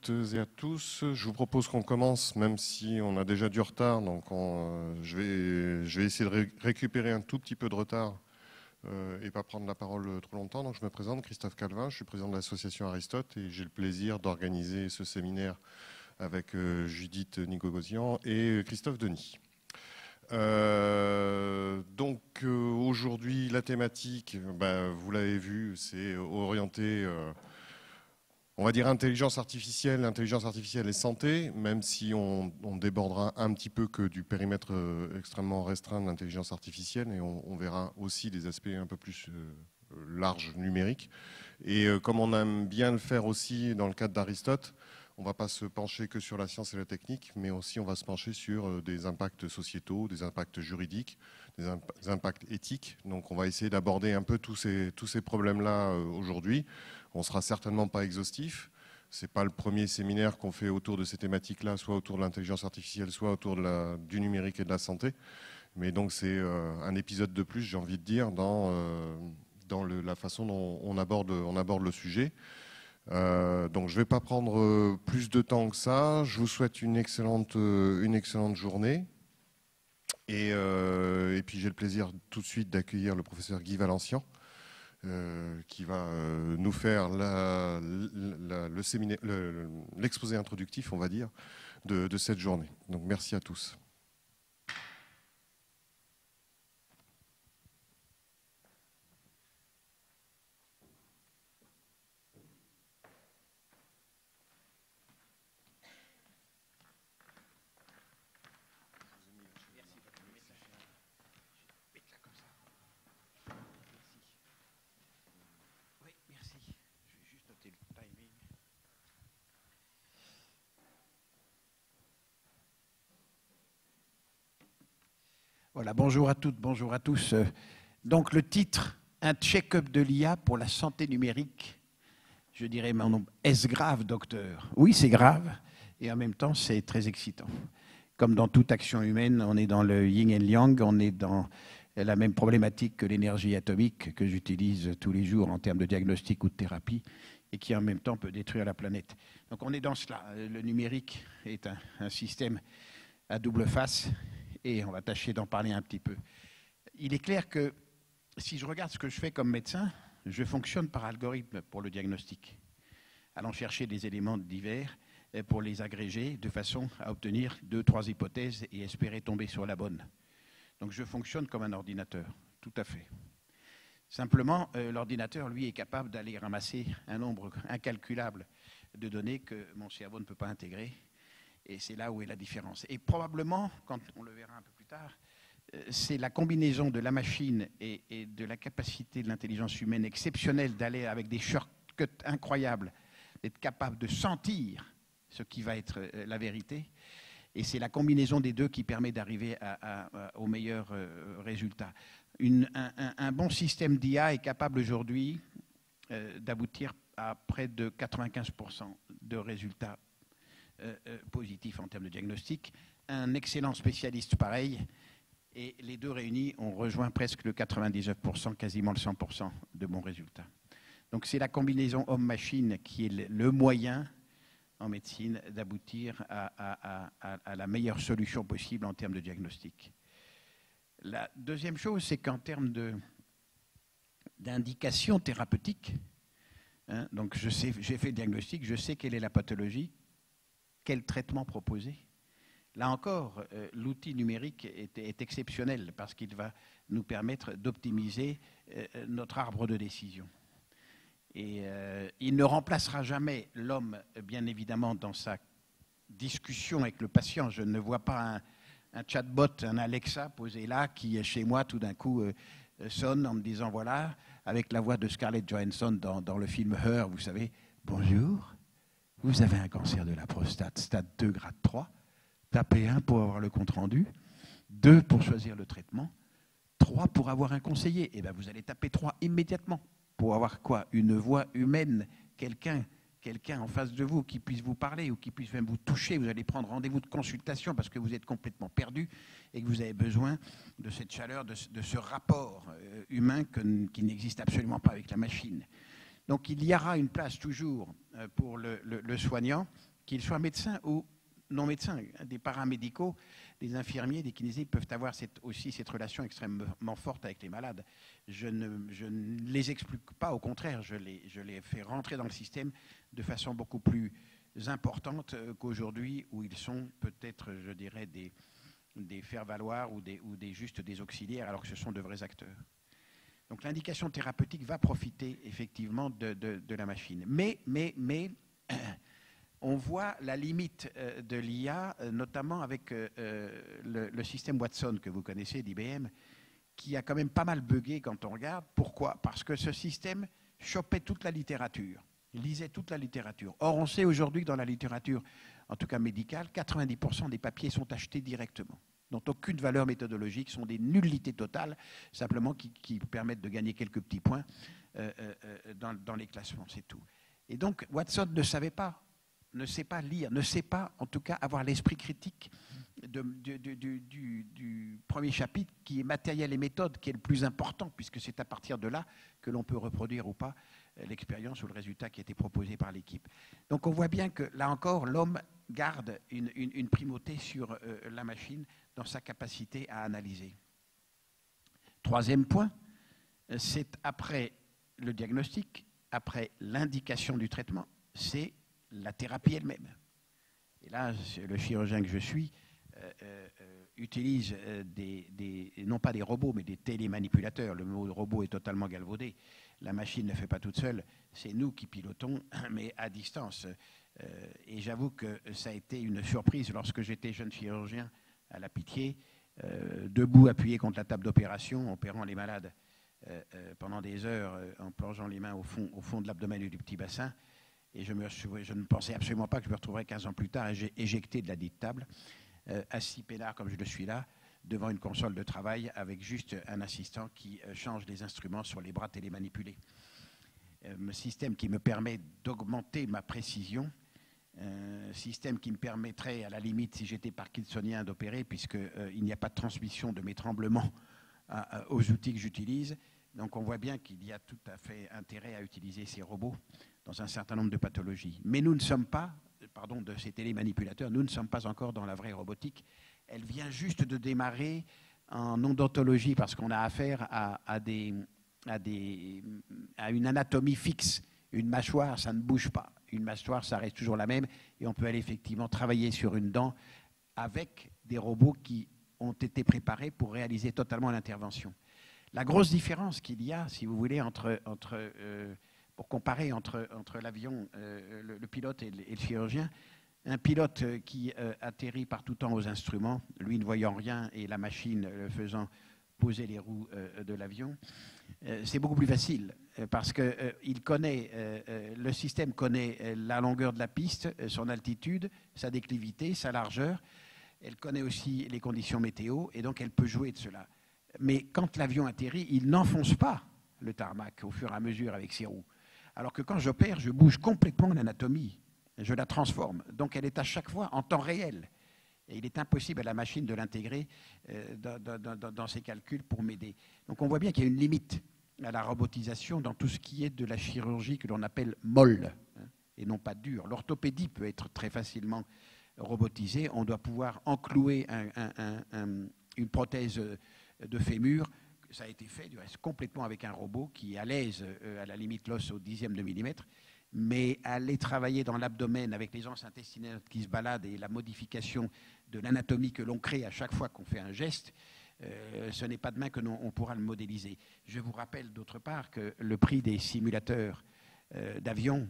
toutes et à tous. Je vous propose qu'on commence, même si on a déjà du retard. Donc je vais essayer de récupérer un tout petit peu de retard et pas prendre la parole trop longtemps. Donc je me présente, Christophe Calvin, je suis président de l'association Aristote et j'ai le plaisir d'organiser ce séminaire avec Judith Nigogosian et Christophe Denis. Aujourd'hui, la thématique, vous l'avez vu, c'est orienté, on va dire intelligence artificielle et santé, même si on débordera un petit peu que du périmètre extrêmement restreint de l'intelligence artificielle et on verra aussi des aspects un peu plus larges numériques. Et comme on aime bien le faire aussi dans le cadre d'Aristote, on ne va pas se pencher que sur la science et la technique, mais aussi on va se pencher sur des impacts sociétaux, des impacts juridiques, des impacts éthiques. Donc on va essayer d'aborder un peu tous ces problèmes-là aujourd'hui. On ne sera certainement pas exhaustif. Ce n'est pas le premier séminaire qu'on fait autour de ces thématiques-là, soit autour de l'intelligence artificielle, soit autour du numérique et de la santé. Mais donc c'est un épisode de plus, j'ai envie de dire, dans la façon dont on aborde le sujet. Donc je ne vais pas prendre plus de temps que ça. Je vous souhaite une excellente journée. Et puis j'ai le plaisir tout de suite d'accueillir le professeur Guy Valencian qui va nous faire l'exposé introductif, on va dire, de cette journée. Donc merci à tous. Voilà, bonjour à toutes, bonjour à tous. Donc le titre, un check-up de l'IA pour la santé numérique. Je dirais mon nom, est-ce grave, docteur? Oui, c'est grave, et en même temps, c'est très excitant. Comme dans toute action humaine, on est dans le yin et le yang, on est dans la même problématique que l'énergie atomique que j'utilise tous les jours en termes de diagnostic ou de thérapie, et qui en même temps peut détruire la planète. Donc on est dans cela. Le numérique est un système à double face, et on va tâcher d'en parler un petit peu. Il est clair que si je regarde ce que je fais comme médecin, je fonctionne par algorithme pour le diagnostic, allant chercher des éléments divers pour les agréger de façon à obtenir 2-3 hypothèses et espérer tomber sur la bonne. Donc je fonctionne comme un ordinateur, tout à fait. Simplement, l'ordinateur, lui, est capable d'aller ramasser un nombre incalculable de données que mon cerveau ne peut pas intégrer. Et c'est là où est la différence. Et probablement, quand on le verra un peu plus tard, c'est la combinaison de la machine et de la capacité de l'intelligence humaine exceptionnelle d'aller avec des shortcuts incroyables, d'être capable de sentir ce qui va être la vérité. Et c'est la combinaison des deux qui permet d'arriver au meilleur résultat. Un bon système d'IA est capable aujourd'hui d'aboutir à près de 95% de résultats positif en termes de diagnostic, un excellent spécialiste pareil, et les deux réunis ont rejoint presque le 99%, quasiment le 100% de bons résultats. Donc c'est la combinaison homme-machine qui est le moyen en médecine d'aboutir à la meilleure solution possible en termes de diagnostic. La deuxième chose, c'est qu'en termes d'indication thérapeutique, donc j'ai fait le diagnostic, je sais quelle est la pathologie, quel traitement proposer. Là encore, l'outil numérique est exceptionnel parce qu'il va nous permettre d'optimiser notre arbre de décision. Et il ne remplacera jamais l'homme, bien évidemment, dans sa discussion avec le patient. Je ne vois pas un chatbot, un Alexa posé là, qui, chez moi, tout d'un coup, sonne en me disant, voilà, avec la voix de Scarlett Johansson dans le film Her, vous savez, bonjour. Vous avez un cancer de la prostate, stade 2, grade 3. Tapez 1 pour avoir le compte-rendu, 2 pour choisir le traitement, 3 pour avoir un conseiller. Et bien vous allez taper 3 immédiatement pour avoir quoi? Une voix humaine, quelqu'un en face de vous qui puisse vous parler ou qui puisse même vous toucher. Vous allez prendre rendez-vous de consultation parce que vous êtes complètement perdu et que vous avez besoin de cette chaleur, de ce rapport humain qui n'existe absolument pas avec la machine. Donc il y aura une place toujours pour le soignant, qu'ils soient médecins ou non médecins, des paramédicaux, des infirmiers, des kinésistes peuvent avoir aussi cette relation extrêmement forte avec les malades. Je ne les explique pas, au contraire, je les fais rentrer dans le système de façon beaucoup plus importante qu'aujourd'hui, où ils sont peut-être, je dirais, des faire-valoir ou juste des auxiliaires, alors que ce sont de vrais acteurs. Donc l'indication thérapeutique va profiter effectivement de la machine. Mais on voit la limite de l'IA, notamment avec le système Watson que vous connaissez d'IBM, qui a quand même pas mal bugué quand on regarde. Pourquoi? Parce que ce système chopait toute la littérature, lisait toute la littérature. Or, on sait aujourd'hui que dans la littérature, en tout cas médicale, 90% des papiers sont achetés directement, n'ont aucune valeur méthodologique, sont des nullités totales, simplement qui permettent de gagner quelques petits points dans les classements, c'est tout. Et donc, Watson ne sait pas lire, ne sait pas, en tout cas, avoir l'esprit critique du premier chapitre, qui est matériel et méthode, qui est le plus important, puisque c'est à partir de là que l'on peut reproduire ou pas l'expérience ou le résultat qui a été proposé par l'équipe. Donc on voit bien que, là encore, l'homme garde une primauté sur la machine dans sa capacité à analyser. Troisième point, c'est après le diagnostic, après l'indication du traitement, c'est la thérapie elle-même. Et là, le chirurgien que je suis utilise non pas des robots, mais des télémanipulateurs. Le mot robot est totalement galvaudé. La machine ne fait pas toute seule. C'est nous qui pilotons, mais à distance. Et j'avoue que ça a été une surprise lorsque j'étais jeune chirurgien à la Pitié, debout, appuyé contre la table d'opération, opérant les malades pendant des heures, en plongeant les mains au fond de l'abdomen et du petit bassin. Et je ne pensais absolument pas que je me retrouverais 15 ans plus tard éjecté de la dite table, assis peinard comme je le suis là, devant une console de travail avec juste un assistant qui change les instruments sur les bras télémanipulés. Un système qui me permet d'augmenter ma précision, système qui me permettrait, à la limite, si j'étais parkinsonien, d'opérer, puisqu'il n'y a pas de transmission de mes tremblements aux outils que j'utilise. Donc on voit bien qu'il y a tout à fait intérêt à utiliser ces robots dans un certain nombre de pathologies. Mais nous ne sommes pas, de ces télémanipulateurs, nous ne sommes pas encore dans la vraie robotique. Elle vient juste de démarrer en odontologie parce qu'on a affaire à une anatomie fixe. Une mâchoire, ça ne bouge pas. Une mâchoire, ça reste toujours la même et on peut aller effectivement travailler sur une dent avec des robots qui ont été préparés pour réaliser totalement l'intervention. La grosse différence qu'il y a, si vous voulez, pour comparer entre l'avion, le pilote et le chirurgien, un pilote qui atterrit par tout temps aux instruments, lui ne voyant rien et la machine le faisant poser les roues de l'avion, c'est beaucoup plus facile parce que le système connaît la longueur de la piste, son altitude, sa déclivité, sa largeur. Elle connaît aussi les conditions météo et donc elle peut jouer de cela. Mais quand l'avion atterrit, il n'enfonce pas le tarmac au fur et à mesure avec ses roues. Alors que quand j'opère, je bouge complètement l'anatomie, je la transforme. Donc elle est à chaque fois en temps réel. Et il est impossible à la machine de l'intégrer dans ses calculs pour m'aider. Donc on voit bien qu'il y a une limite à la robotisation dans tout ce qui est de la chirurgie que l'on appelle molle, et non pas dure. L'orthopédie peut être très facilement robotisée. On doit pouvoir enclouer une prothèse de fémur. Ça a été fait du reste complètement avec un robot qui est à l'aise, à la limite l'os au dixième de millimètre, mais aller travailler dans l'abdomen avec les anses intestinales qui se baladent et la modification de l'anatomie que l'on crée à chaque fois qu'on fait un geste, ce n'est pas demain que on pourra le modéliser. Je vous rappelle d'autre part que le prix des simulateurs d'avion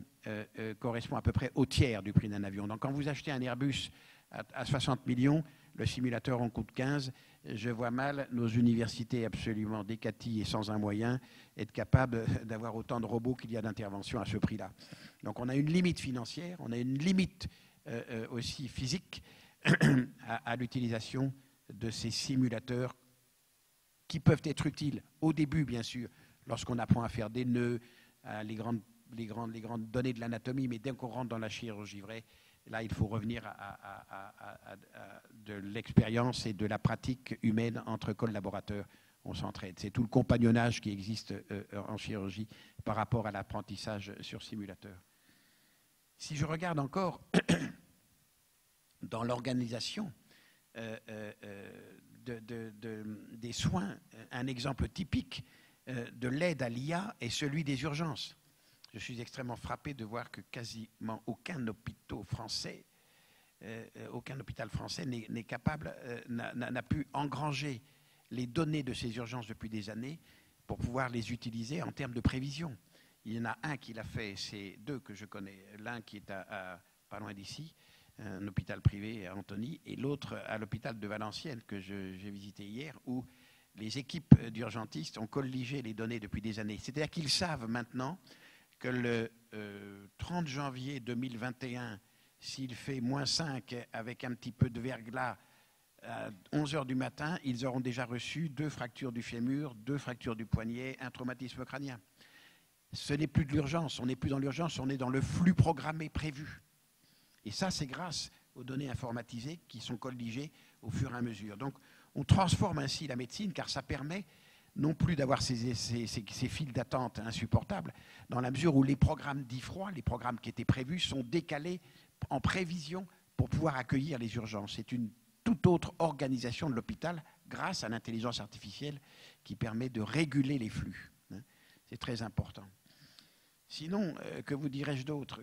correspond à peu près au tiers du prix d'un avion. Donc quand vous achetez un Airbus à 60 millions, le simulateur en coûte 15. Je vois mal nos universités absolument décaties et sans un moyen être capables d'avoir autant de robots qu'il y a d'interventions à ce prix-là. Donc on a une limite financière, on a une limite aussi physique à l'utilisation de ces simulateurs qui peuvent être utiles au début, bien sûr, lorsqu'on apprend à faire des nœuds, les grandes données de l'anatomie, mais dès qu'on rentre dans la chirurgie vraie, là, il faut revenir à de l'expérience et de la pratique humaine entre collaborateurs. On s'entraide. C'est tout le compagnonnage qui existe en chirurgie par rapport à l'apprentissage sur simulateur. Si je regarde encore dans l'organisation des soins. Un exemple typique de l'aide à l'IA est celui des urgences. Je suis extrêmement frappé de voir que quasiment aucun hôpital français n'est capable, n'a pu engranger les données de ces urgences depuis des années pour pouvoir les utiliser en termes de prévision. Il y en a un qui l'a fait, c'est deux que je connais. L'un qui est pas loin d'ici, un hôpital privé à Antony, et l'autre à l'hôpital de Valenciennes que j'ai visité hier, où les équipes d'urgentistes ont colligé les données depuis des années. C'est-à-dire qu'ils savent maintenant que le 30 janvier 2021, s'il fait -5 avec un petit peu de verglas à 11 h du matin, ils auront déjà reçu 2 fractures du fémur, 2 fractures du poignet, un traumatisme crânien. Ce n'est plus de l'urgence, on n'est plus dans l'urgence, on est dans le flux programmé prévu. Et ça, c'est grâce aux données informatisées qui sont colligées au fur et à mesure. Donc, on transforme ainsi la médecine, car ça permet non plus d'avoir ces files d'attente insupportables, dans la mesure où les programmes dits froids, les programmes qui étaient prévus, sont décalés en prévision pour pouvoir accueillir les urgences. C'est une toute autre organisation de l'hôpital grâce à l'intelligence artificielle qui permet de réguler les flux. C'est très important. Sinon, que vous dirais-je d'autre?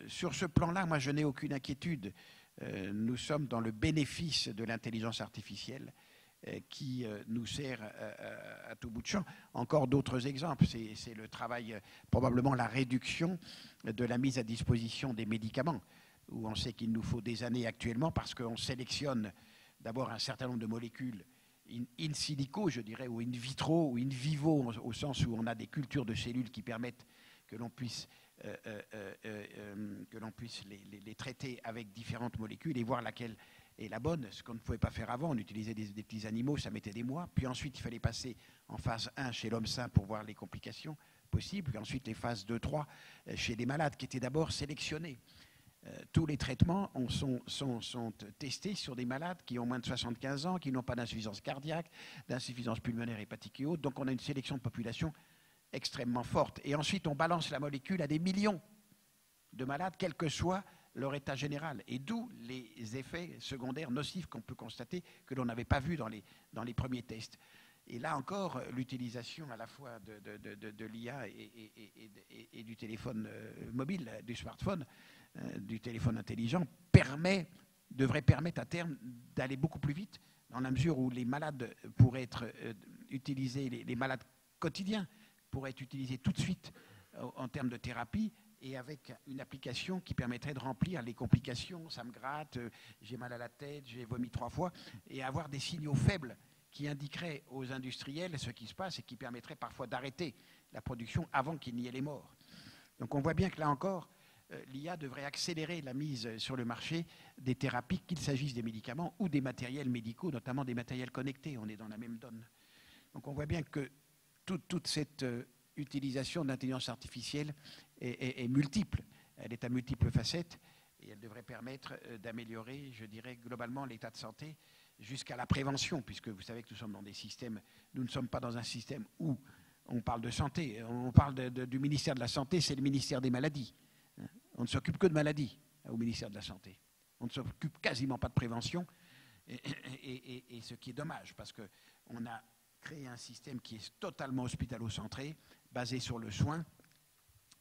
Sur ce plan-là, moi, je n'ai aucune inquiétude. Nous sommes dans le bénéfice de l'intelligence artificielle qui nous sert à tout bout de champ. Encore d'autres exemples, c'est le travail, probablement la réduction de la mise à disposition des médicaments, où on sait qu'il nous faut des années actuellement parce qu'on sélectionne d'abord un certain nombre de molécules in silico, je dirais, ou in vitro, ou in vivo, au sens où on a des cultures de cellules qui permettent que l'on puisse les traiter avec différentes molécules et voir laquelle est la bonne, ce qu'on ne pouvait pas faire avant. On utilisait des petits animaux, ça mettait des mois. Puis ensuite, il fallait passer en phase 1 chez l'homme sain pour voir les complications possibles. Puis ensuite, les phases 2-3 chez les malades qui étaient d'abord sélectionnés. Tous les traitements sont testés sur des malades qui ont moins de 75 ans, qui n'ont pas d'insuffisance cardiaque, d'insuffisance pulmonaire, hépatique et autres. Donc on a une sélection de population extrêmement forte. Et ensuite, on balance la molécule à des millions de malades, quel que soit leur état général. Et d'où les effets secondaires nocifs qu'on peut constater, que l'on n'avait pas vus dans les premiers tests. Et là encore, l'utilisation à la fois de l'IA et du téléphone mobile, du smartphone, du téléphone intelligent, devrait permettre à terme d'aller beaucoup plus vite, dans la mesure où les malades pourraient être utilisés, les malades quotidiens pourraient être utilisés tout de suite en termes de thérapie, et avec une application qui permettrait de remplir les complications, ça me gratte, j'ai mal à la tête, j'ai vomi 3 fois, et avoir des signaux faibles qui indiqueraient aux industriels ce qui se passe et qui permettraient parfois d'arrêter la production avant qu'il n'y ait les morts. Donc on voit bien que là encore, l'IA devrait accélérer la mise sur le marché des thérapies, qu'il s'agisse des médicaments ou des matériels médicaux, notamment des matériels connectés. On est dans la même donne. Donc on voit bien que toute cette utilisation de l'intelligence artificielle est multiple. Elle est à multiples facettes et elle devrait permettre d'améliorer, je dirais, globalement l'état de santé jusqu'à la prévention, puisque vous savez que nous sommes dans des systèmes, nous ne sommes pas dans un système où on parle de santé, on parle du ministère de la Santé, c'est le ministère des maladies. On ne s'occupe que de maladies au ministère de la Santé. On ne s'occupe quasiment pas de prévention, et ce qui est dommage, parce qu'on a créé un système qui est totalement hospitalo-centré, basé sur le soin,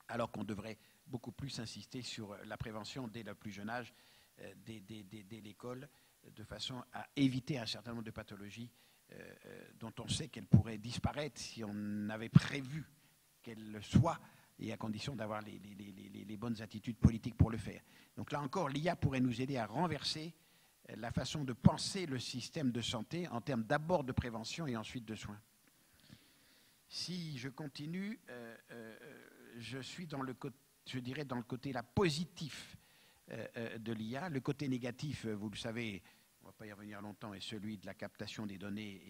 alors qu'on devrait beaucoup plus insister sur la prévention dès le plus jeune âge, dès l'école, de façon à éviter un certain nombre de pathologies dont on sait qu'elles pourraient disparaître si on avait prévu qu'elles le soient, et à condition d'avoir les bonnes attitudes politiques pour le faire. Donc là encore, l'IA pourrait nous aider à renverser la façon de penser le système de santé en termes d'abord de prévention et ensuite de soins. Si je continue, je suis dans le côté là, positif de l'IA. Le côté négatif, vous le savez, on ne va pas y revenir longtemps, est celui de la captation des données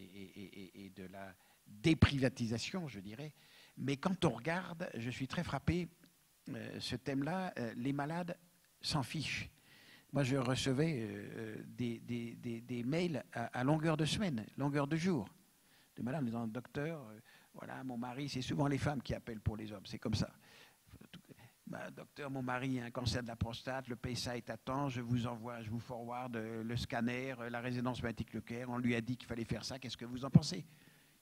et de la déprivatisation, je dirais. Mais quand on regarde, je suis très frappé, ce thème-là, les malades s'en fichent. Moi, je recevais des mails à longueur de semaine, longueur de jour, de madame disant, docteur, voilà, mon mari, c'est souvent les femmes qui appellent pour les hommes, c'est comme ça. Bah, docteur, mon mari a un cancer de la prostate, le PSA est à temps, je vous forward le scanner, la résonance magnétique nucléaire, on lui a dit qu'il fallait faire ça, qu'est-ce que vous en pensez?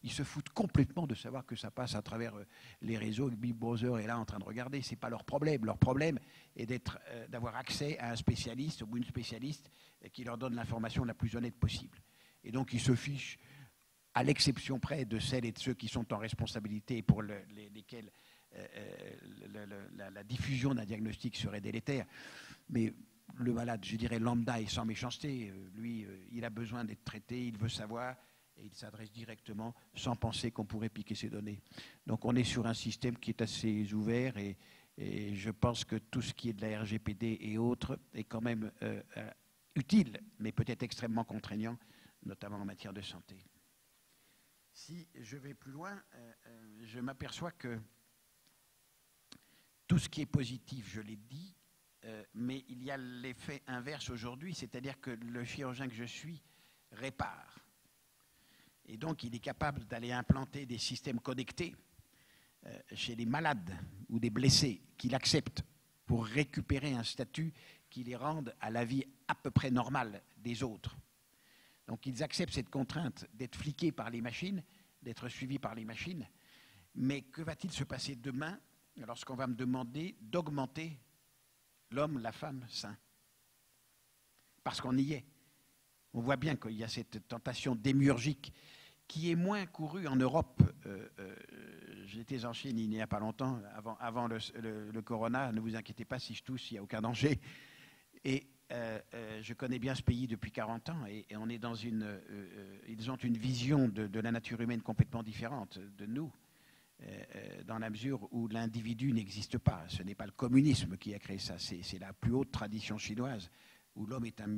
Ils se foutent complètement de savoir que ça passe à travers les réseaux, que Big Brother est là en train de regarder, c'est pas leur problème. Leur problème est d'avoir accès à un spécialiste ou une spécialiste qui leur donne l'information la plus honnête possible. Et donc ils se fichent, à l'exception près de celles et de ceux qui sont en responsabilité pour lesquels la diffusion d'un diagnostic serait délétère. Mais le malade, je dirais lambda et sans méchanceté, lui, il a besoin d'être traité, il veut savoir, et il s'adresse directement sans penser qu'on pourrait piquer ses données. Donc on est sur un système qui est assez ouvert et je pense que tout ce qui est de la RGPD et autres est quand même utile, mais peut-être extrêmement contraignant, notamment en matière de santé. Si je vais plus loin, je m'aperçois que tout ce qui est positif, je l'ai dit, mais il y a l'effet inverse aujourd'hui, c'est-à-dire que le chirurgien que je suis répare. Et donc, il est capable d'aller implanter des systèmes connectés chez des malades ou des blessés qu'il accepte pour récupérer un statut qui les rende à la vie à peu près normale des autres. Donc, ils acceptent cette contrainte d'être fliqués par les machines, d'être suivis par les machines. Mais que va-t-il se passer demain lorsqu'on va me demander d'augmenter l'homme, la femme sain? Parce qu'on y est. On voit bien qu'il y a cette tentation démiurgique qui est moins courue en Europe. J'étais en Chine il n'y a pas longtemps, avant le corona. Ne vous inquiétez pas, si je tousse, il n'y a aucun danger. Et je connais bien ce pays depuis 40 ans et on est dans ils ont une vision de la nature humaine complètement différente de nous, dans la mesure où l'individu n'existe pas. Ce n'est pas le communisme qui a créé ça, c'est la plus haute tradition chinoise, où l'homme est un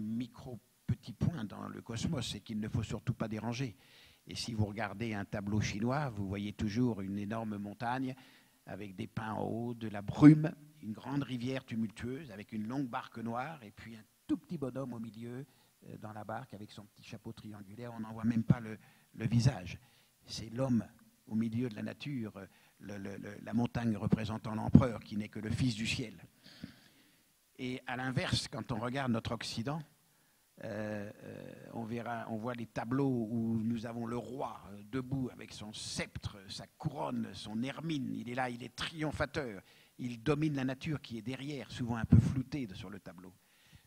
petit point dans le cosmos et qu'il ne faut surtout pas déranger. Et si vous regardez un tableau chinois, vous voyez toujours une énorme montagne avec des pins en haut, de la brume, une grande rivière tumultueuse avec une longue barque noire et puis un tout petit bonhomme au milieu dans la barque avec son petit chapeau triangulaire. On n'en voit même pas le visage. C'est l'homme au milieu de la nature, la montagne représentant l'empereur qui n'est que le fils du ciel. Et à l'inverse, quand on regarde notre Occident, on voit les tableaux où nous avons le roi debout avec son sceptre, sa couronne, son hermine. Il est là, il est triomphateur. Il domine la nature qui est derrière, souvent un peu floutée sur le tableau.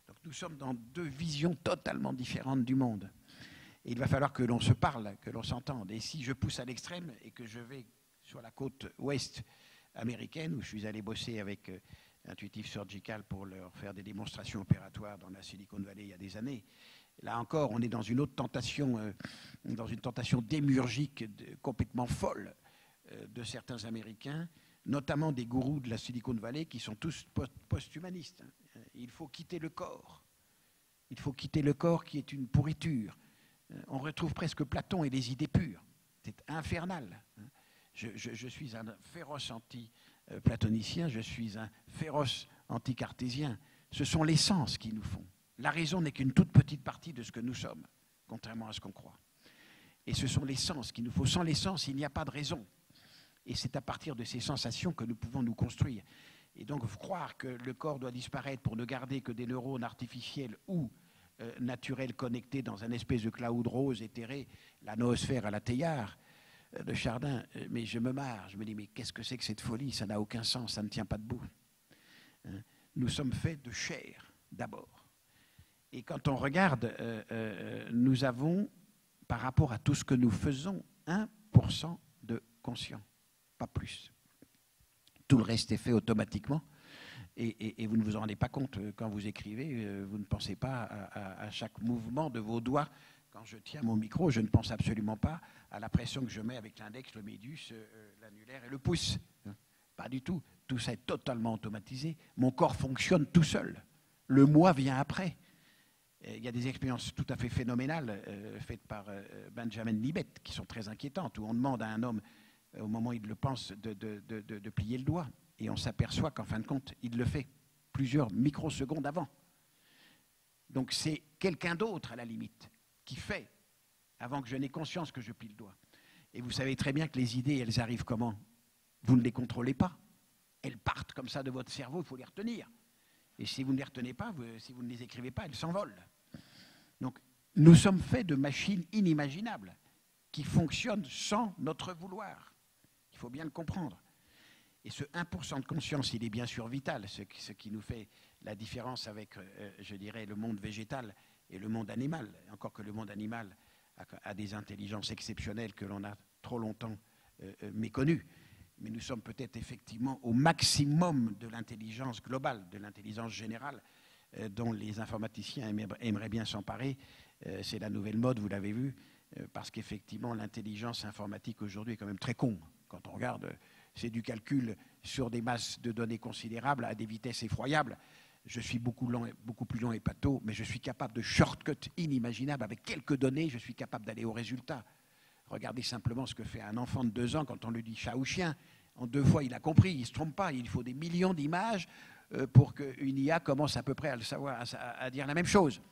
Donc nous sommes dans deux visions totalement différentes du monde. Et il va falloir que l'on se parle, que l'on s'entende. Et si je pousse à l'extrême et que je vais sur la côte ouest américaine, où je suis allé bosser avec Intuitive Surgical pour leur faire des démonstrations opératoires dans la Silicon Valley il y a des années. Là encore, on est dans une autre tentation, dans une tentation démiurgique complètement folle de certains Américains, notamment des gourous de la Silicon Valley qui sont tous post-humanistes. Il faut quitter le corps. Il faut quitter le corps qui est une pourriture. On retrouve presque Platon et les idées pures. C'est infernal. Je suis un féroce anti-platonicien, je suis un féroce anti-cartésien. Ce sont les sens qui nous font. La raison n'est qu'une toute petite partie de ce que nous sommes, contrairement à ce qu'on croit. Et ce sont les sens qu'il nous faut. Sans les sens, il n'y a pas de raison. Et c'est à partir de ces sensations que nous pouvons nous construire. Et donc, croire que le corps doit disparaître pour ne garder que des neurones artificiels ou naturels connectés dans un espèce de cloud rose éthéré, la noosphère à la Teilhard de Chardin, mais je me marre. Je me dis, mais qu'est-ce que c'est que cette folie? Ça n'a aucun sens, ça ne tient pas debout. Nous sommes faits de chair, d'abord. Et quand on regarde, nous avons, par rapport à tout ce que nous faisons, 1% de conscient, pas plus. Tout le reste est fait automatiquement. Et vous ne vous en rendez pas compte quand vous écrivez, vous ne pensez pas à chaque mouvement de vos doigts. Quand je tiens mon micro, je ne pense absolument pas à la pression que je mets avec l'index, le médius, l'annulaire et le pouce. Pas du tout. Tout ça est totalement automatisé. Mon corps fonctionne tout seul. Le moi vient après. Il y a des expériences tout à fait phénoménales faites par Benjamin Libet qui sont très inquiétantes, où on demande à un homme, au moment où il le pense, de plier le doigt. Et on s'aperçoit qu'en fin de compte, il le fait plusieurs microsecondes avant. Donc c'est quelqu'un d'autre, à la limite, qui fait, avant que je n'ai conscience que je plie le doigt. Et vous savez très bien que les idées, elles arrivent comment? Vous ne les contrôlez pas. Elles partent partent comme ça de votre cerveau, il faut les retenir. Et si vous ne les retenez pas, si vous ne les écrivez pas, elles s'envolent. Donc, nous sommes faits de machines inimaginables qui fonctionnent sans notre vouloir. Il faut bien le comprendre. Et ce 1% de conscience, il est bien sûr vital, ce qui nous fait la différence avec, je dirais, le monde végétal et le monde animal. Encore que le monde animal a des intelligences exceptionnelles que l'on a trop longtemps méconnues. Mais nous sommes peut-être effectivement au maximum de l'intelligence globale, de l'intelligence générale, dont les informaticiens aimeraient bien s'emparer. C'est la nouvelle mode, vous l'avez vu, parce qu'effectivement, l'intelligence informatique aujourd'hui est quand même très con. Quand on regarde, c'est du calcul sur des masses de données considérables à des vitesses effroyables. Je suis beaucoup plus lent et pâteau, mais je suis capable de shortcuts inimaginables. Avec quelques données, je suis capable d'aller au résultat. Regardez simplement ce que fait un enfant de 2 ans quand on lui dit chat ou chien. En 2 fois, il a compris, il ne se trompe pas. Il faut des millions d'images pour qu'une IA commence à peu près à le savoir, à dire la même chose.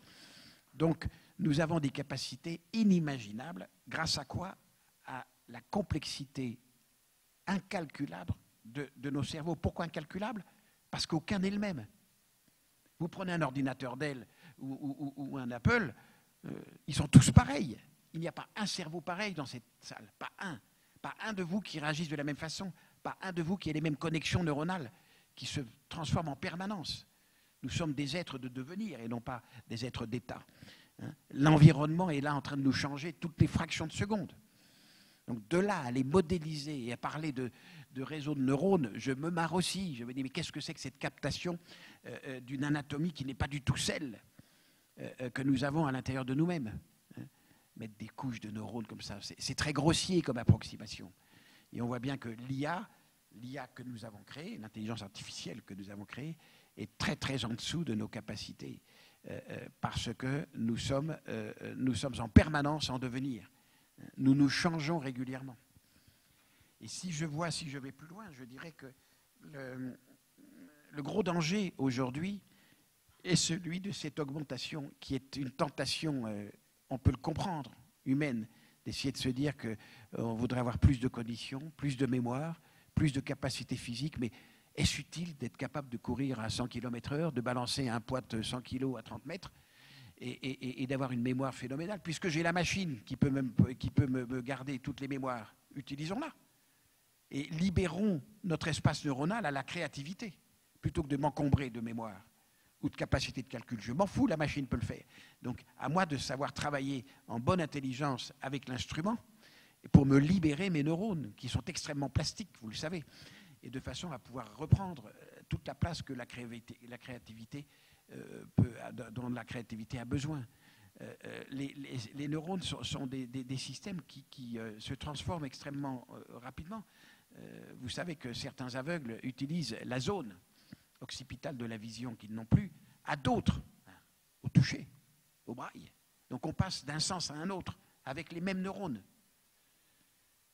Donc, nous avons des capacités inimaginables. Grâce à quoi? À la complexité incalculable de nos cerveaux. Pourquoi incalculable? Parce qu'aucun n'est le même. Vous prenez un ordinateur Dell ou un Apple, ils sont tous pareils. Il n'y a pas un cerveau pareil dans cette salle, pas un. Pas un de vous qui réagisse de la même façon, pas un de vous qui ait les mêmes connexions neuronales, qui se transforment en permanence. Nous sommes des êtres de devenir et non pas des êtres d'état. L'environnement est là en train de nous changer toutes les fractions de seconde. Donc de là à les modéliser et à parler de réseaux de neurones, je me marre aussi. Je me dis, mais qu'est-ce que c'est que cette captation d'une anatomie qui n'est pas du tout celle que nous avons à l'intérieur de nous-mêmes? Mettre des couches de neurones comme ça, c'est très grossier comme approximation. Et on voit bien que l'IA que nous avons créée, l'intelligence artificielle que nous avons créée, est très très en dessous de nos capacités parce que nous sommes en permanence en devenir. Nous nous changeons régulièrement. Et si je vais plus loin, je dirais que le gros danger aujourd'hui est celui de cette augmentation qui est une tentation, on peut le comprendre, humaine, d'essayer de se dire qu'on voudrait avoir plus de cognition, plus de mémoire, plus de capacité physique, mais est-ce utile d'être capable de courir à 100 km/h, de balancer un poids de 100 kg à 30 mètres et d'avoir une mémoire phénoménale, puisque j'ai la machine qui peut me garder toutes les mémoires, utilisons-la. Et libérons notre espace neuronal à la créativité, plutôt que de m'encombrer de mémoire ou de capacité de calcul. Je m'en fous, la machine peut le faire. Donc, à moi de savoir travailler en bonne intelligence avec l'instrument pour me libérer mes neurones, qui sont extrêmement plastiques, vous le savez, et de façon à pouvoir reprendre toute la place que dont la créativité a besoin. Les neurones sont des systèmes qui se transforment extrêmement rapidement. Vous savez que certains aveugles utilisent la zone occipitale de la vision qu'ils n'ont plus à d'autres, au toucher, au braille. Donc on passe d'un sens à un autre avec les mêmes neurones.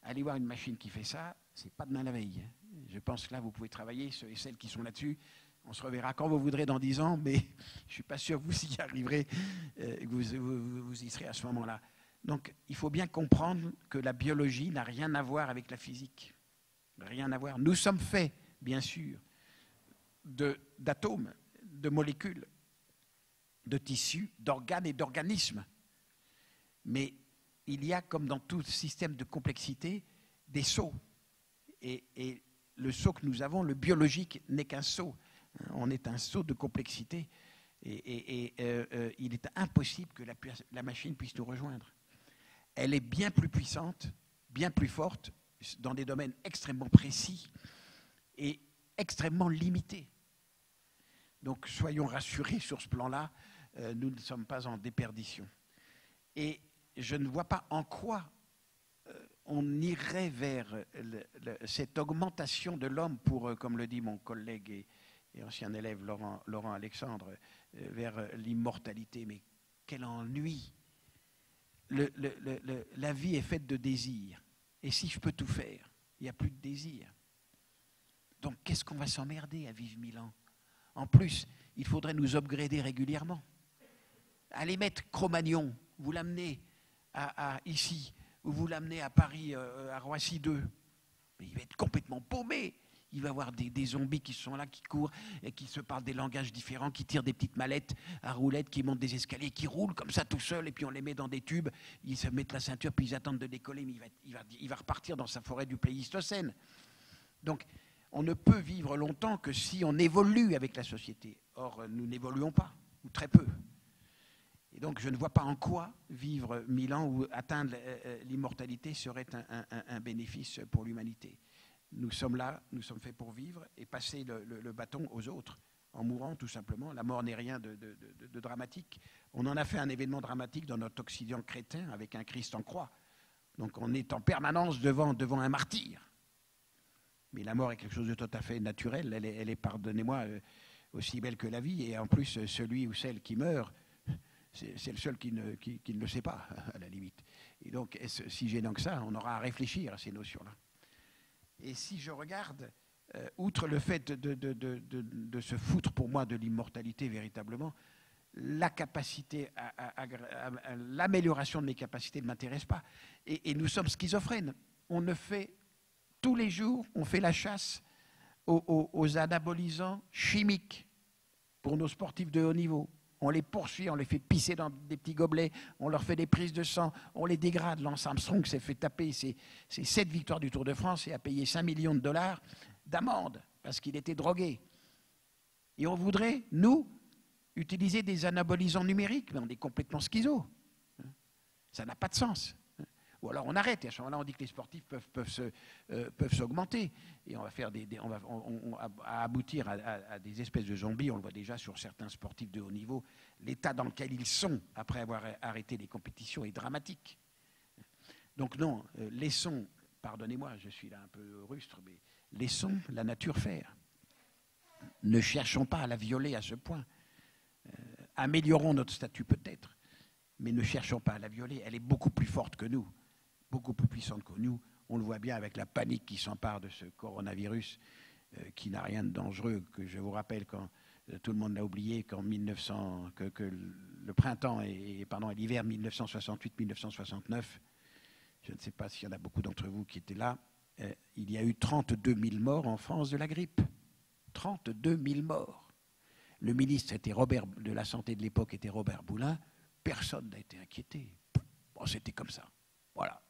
Allez voir une machine qui fait ça, c'est pas demain la veille. Je pense que là, vous pouvez travailler, ceux et celles qui sont là-dessus. On se reverra quand vous voudrez dans 10 ans, mais je ne suis pas sûr que vous y arriverez, que vous y serez à ce moment-là. Donc, il faut bien comprendre que la biologie n'a rien à voir avec la physique. Rien à voir. Nous sommes faits, bien sûr, d'atomes, de molécules, de tissus, d'organes et d'organismes. Mais il y a, comme dans tout système de complexité, des sauts. Et le saut que nous avons, le biologique, n'est qu'un saut. On est un saut de complexité. Et il est impossible que la machine puisse nous rejoindre. Elle est bien plus puissante, bien plus forte, dans des domaines extrêmement précis et extrêmement limités. Donc soyons rassurés sur ce plan-là, nous ne sommes pas en déperdition. Et je ne vois pas en quoi on irait vers cette augmentation de l'homme pour, comme le dit mon collègue et ancien élève Laurent Alexandre, vers l'immortalité. Mais quel ennui! La vie est faite de désirs. Et si je peux tout faire, il n'y a plus de désir. Donc qu'est-ce qu'on va s'emmerder à vivre 1000 ans? En plus, il faudrait nous upgrader régulièrement. Allez mettre Cro-Magnon, vous l'amenez ici, ou vous l'amenez à Paris, à Roissy 2. Mais il va être complètement paumé. Il va y avoir des zombies qui sont là, qui courent, et qui se parlent des langages différents, qui tirent des petites mallettes à roulettes, qui montent des escaliers, qui roulent comme ça tout seuls, et puis on les met dans des tubes, ils se mettent la ceinture, puis ils attendent de décoller, mais il va repartir dans sa forêt du Pléistocène. Donc, on ne peut vivre longtemps que si on évolue avec la société. Or, nous n'évoluons pas, ou très peu. Et donc, je ne vois pas en quoi vivre 1000 ans ou atteindre l'immortalité serait un bénéfice pour l'humanité. Nous sommes là, nous sommes faits pour vivre et passer le bâton aux autres, en mourant tout simplement. La mort n'est rien de dramatique. On en a fait un événement dramatique dans notre Occident crétin avec un Christ en croix. Donc, on est en permanence devant un martyr. Mais la mort est quelque chose de tout à fait naturel. Elle est pardonnez-moi, aussi belle que la vie. Et en plus, celui ou celle qui meurt, c'est le seul qui ne le sait pas, à la limite. Et donc, est-ce si gênant que ça? On aura à réfléchir à ces notions-là. Et si je regarde, outre le fait de se foutre pour moi de l'immortalité véritablement, la capacité à l'amélioration de mes capacités ne m'intéresse pas. Et nous sommes schizophrènes. On ne fait, tous les jours, on fait la chasse aux anabolisants chimiques pour nos sportifs de haut niveau. On les poursuit, on les fait pisser dans des petits gobelets, on leur fait des prises de sang, on les dégrade. Lance Armstrong s'est fait taper ses 7 victoires du Tour de France et a payé 5 millions de dollars d'amende parce qu'il était drogué. Et on voudrait, nous, utiliser des anabolisants numériques, mais on est complètement schizo. Ça n'a pas de sens. Ou alors on arrête, et à ce moment-là, on dit que les sportifs peuvent s'augmenter. Et on va faire on va aboutir à des espèces de zombies. On le voit déjà sur certains sportifs de haut niveau. L'état dans lequel ils sont après avoir arrêté les compétitions est dramatique. Donc non, laissons, pardonnez-moi, je suis là un peu rustre, mais laissons la nature faire. Ne cherchons pas à la violer à ce point. Améliorons notre statut peut-être, mais ne cherchons pas à la violer. Elle est beaucoup plus forte que nous. Beaucoup plus puissante que nous. On le voit bien avec la panique qui s'empare de ce coronavirus qui n'a rien de dangereux, que je vous rappelle quand tout le monde l'a oublié, qu'en 1900, que le printemps et l'hiver 1968-1969, je ne sais pas s'il y en a beaucoup d'entre vous qui étaient là, il y a eu 32 000 morts en France de la grippe. 32 000 morts. Le ministre de la Santé de l'époque était Robert Boulin. Personne n'a été inquiété. Bon, c'était comme ça. Voilà.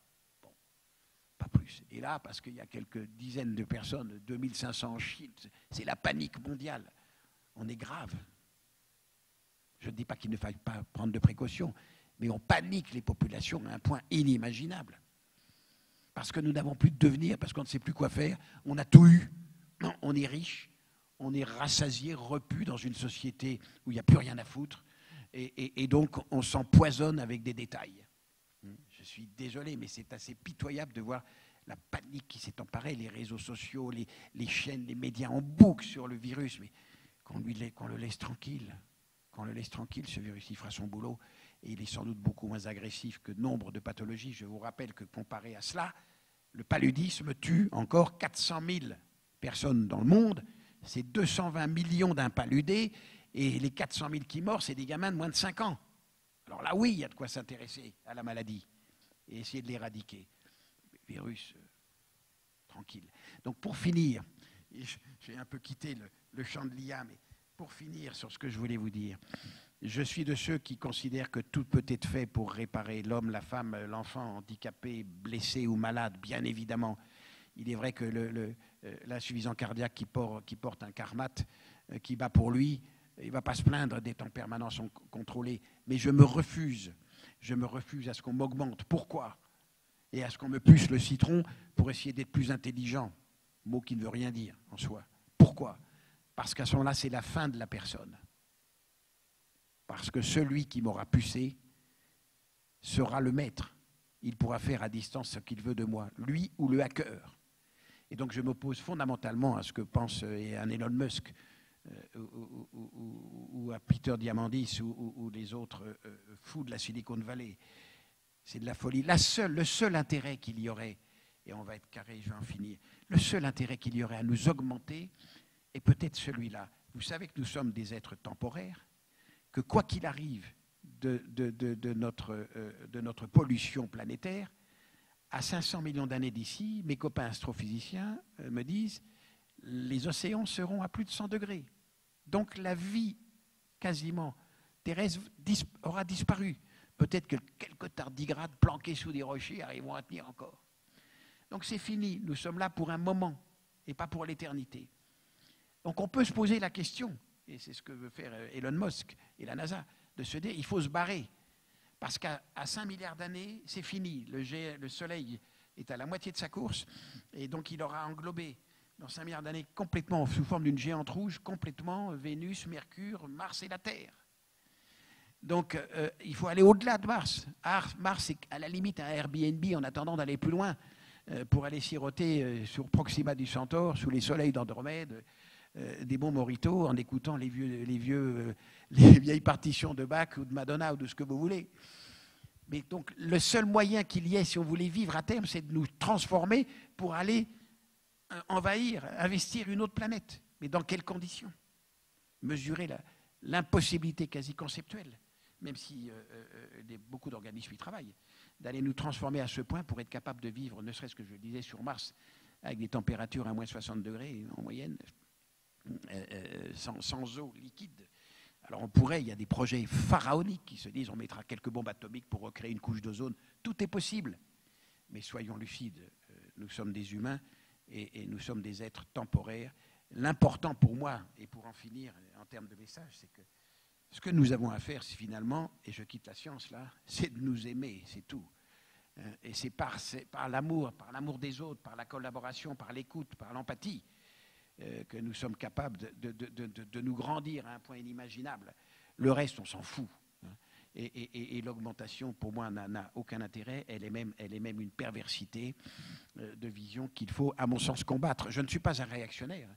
Pas plus. Et là, parce qu'il y a quelques dizaines de personnes, 2500 en Chine, c'est la panique mondiale. On est grave. Je ne dis pas qu'il ne faille pas prendre de précautions, mais on panique les populations à un point inimaginable. Parce que nous n'avons plus de devenir, parce qu'on ne sait plus quoi faire, on a tout eu, on est riche, on est rassasié, repu dans une société où il n'y a plus rien à foutre, et donc on s'empoisonne avec des détails. Je suis désolé, mais c'est assez pitoyable de voir la panique qui s'est emparée, les réseaux sociaux, les chaînes, les médias en boucle sur le virus. Mais qu'on le laisse tranquille. Qu'on le laisse tranquille, ce virus, il fera son boulot. Et il est sans doute beaucoup moins agressif que nombre de pathologies. Je vous rappelle que comparé à cela, le paludisme tue encore 400 000 personnes dans le monde. C'est 220 millions d'impaludés. Et les 400 000 qui meurent, c'est des gamins de moins de 5 ans. Alors là, oui, il y a de quoi s'intéresser à la maladie et essayer de l'éradiquer. Virus, tranquille. Donc pour finir, j'ai un peu quitté le champ de l'IA, mais pour finir sur ce que je voulais vous dire, je suis de ceux qui considèrent que tout peut être fait pour réparer l'homme, la femme, l'enfant handicapé, blessé ou malade, bien évidemment. Il est vrai que l'insuffisant cardiaque qui porte un Carmat, qui bat pour lui, il ne va pas se plaindre d'être en permanence contrôlé. Mais je me refuse à ce qu'on m'augmente. Pourquoi? Et à ce qu'on me puce le citron pour essayer d'être plus intelligent. Mot qui ne veut rien dire en soi. Pourquoi? Parce qu'à ce moment-là, c'est la fin de la personne. Parce que celui qui m'aura pucé sera le maître. Il pourra faire à distance ce qu'il veut de moi, lui ou le hacker. Et donc je m'oppose fondamentalement à ce que pense un Elon Musk, ou à Peter Diamandis ou les autres fous de la Silicon Valley. C'est de la folie. Le seul intérêt qu'il y aurait, et on va être carré, je vais en finir, le seul intérêt qu'il y aurait à nous augmenter est peut-être celui-là. Vous savez que nous sommes des êtres temporaires, que quoi qu'il arrive de notre pollution planétaire, à 500 millions d'années d'ici, mes copains astrophysiciens me disent les océans seront à plus de 100 degrés. Donc la vie quasiment terrestre aura disparu. Peut-être que quelques tardigrades planqués sous des rochers arriveront à tenir encore. Donc c'est fini, nous sommes là pour un moment et pas pour l'éternité. Donc on peut se poser la question, et c'est ce que veut faire Elon Musk et la NASA, de se dire il faut se barrer. Parce qu'à 5 milliards d'années, c'est fini. Le Soleil est à la moitié de sa course, et donc il aura englobé dans 5 milliards d'années complètement, sous forme d'une géante rouge, complètement Vénus, Mercure, Mars et la Terre. Donc il faut aller au-delà de Mars. Mars est à la limite un Airbnb en attendant d'aller plus loin pour aller siroter sur Proxima du Centaure, sous les soleils d'Andromède, des bons mojitos en écoutant les vieilles partitions de Bach ou de Madonna ou de ce que vous voulez. Mais donc le seul moyen qu'il y ait si on voulait vivre à terme, c'est de nous transformer pour aller envahir, investir une autre planète. Mais dans quelles conditions? Mesurer l'impossibilité quasi conceptuelle, même si beaucoup d'organismes y travaillent, d'aller nous transformer à ce point pour être capable de vivre, ne serait-ce que je le disais, sur Mars, avec des températures à moins 60 degrés en moyenne, sans eau liquide. Alors on pourrait, il y a des projets pharaoniques qui se disent on mettra quelques bombes atomiques pour recréer une couche d'ozone. Tout est possible. Mais soyons lucides, nous sommes des humains et nous sommes des êtres temporaires. L'important pour moi, et pour en finir en termes de message, c'est que ce que nous avons à faire, c'est finalement, et je quitte la science là, c'est de nous aimer, c'est tout. Et c'est par l'amour des autres, par la collaboration, par l'écoute, par l'empathie, que nous sommes capables de nous grandir à un point inimaginable. Le reste, on s'en fout. Et l'augmentation, pour moi, n'a aucun intérêt. Elle est même une perversité de vision qu'il faut, à mon sens, combattre. Je ne suis pas un réactionnaire.